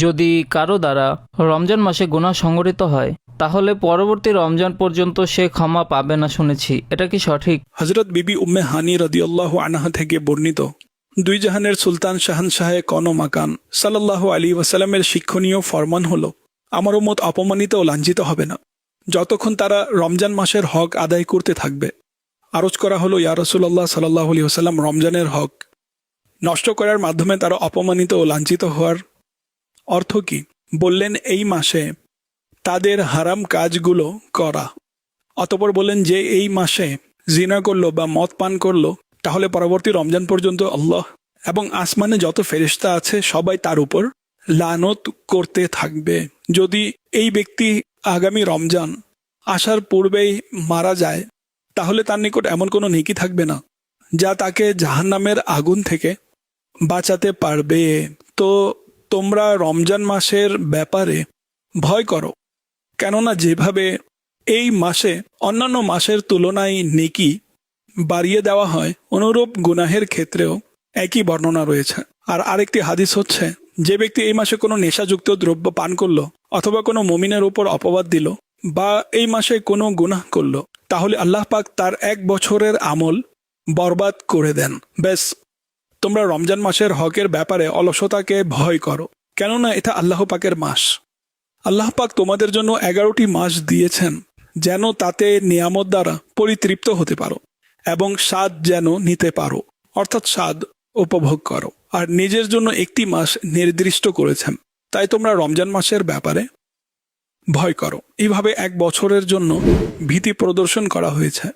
যদি কারো দ্বারা রমজান মাসে গুনাহ সংঘটিত হয় তাহলে পরবর্তী রমজান পর্যন্ত সে ক্ষমা পাবে না শুনেছি, এটা কি সঠিক? হযরত বিবি উম্মে হানি রাদিয়াল্লাহু আনহা থেকে বর্ণিত, দুই জাহানের সুলতান শাহানশাহে কন মাকান সাল্লাল্লাহু আলাইহি ওয়াসাল্লামের শিক্ষণীয় ফরমান হলো, আমার উম্মত অপমানিত ও লাঞ্ছিত হবে না যতক্ষণ তারা রমজান মাসের হক আদায় করতে থাকবে। আরজ করা হলো, ইয়া রাসূলুল্লাহ সাল্লাল্লাহু আলাইহি ওয়াসাল্লাম, রমজানের হক নষ্ট করার মাধ্যমে তারা অপমানিত ও লাঞ্ছিত হওয়ার অর্থ কি? বললেন, এই মাসে তাদের হারাম কাজগুলো করা। অতঃপর বললেন, যে এই মাসে জিনা করলো বা মদ পান করলো তাহলে পরবর্তী রমজান পর্যন্ত আল্লাহ এবং আসমানে যত ফেরেশতা আছে সবাই তার উপর লানত করতে থাকবে। যদি এই ব্যক্তি আগামী রমজান আসার পূর্বেই মারা যায় তাহলে তার নিকট এমন কোনো নেকি থাকবে না যা তাকে জাহান্নামের আগুন থেকে বাঁচাতে পারবে। তো তোমরা রমজান মাসের ব্যাপারে ভয় করো, কেননা যেভাবে এই মাসে অন্যান্য মাসের তুলনায় নেকি বাড়িয়ে দেওয়া হয়, অনুরূপ গুনাহের ক্ষেত্রেও একই বর্ণনা রয়েছে। আর আরেকটি হাদিস হচ্ছে, যে ব্যক্তি এই মাসে কোনো নেশাযুক্ত দ্রব্য পান করলো অথবা কোনো মুমিনের উপর অপবাদ দিল বা এই মাসে কোনো গুনাহ করলো তাহলে আল্লাহ পাক তার 1 বছরের আমল বরবাদ করে দেন। বেশ, তোমরা রমজান মাসের হকের ব্যাপারে অলসতাকে ভয় করো, কেননা এটা আল্লাহ পাকের মাস। আল্লাহ পাক তোমাদের জন্য 11টি মাস দিয়েছেন যেন তাতে নিয়ামত দ্বারা পরিতৃপ্ত হতে পারো এবং স্বাদ যেন নিতে পারো, অর্থাৎ স্বাদ উপভোগ করো। আর নিজের জন্য একটি মাস নির্দিষ্ট করেছেন, তাই তোমরা রমজান মাসের ব্যাপারে ভয় করো। এইভাবে 1 বছরের জন্য ভীতি প্রদর্শন করা হয়েছে।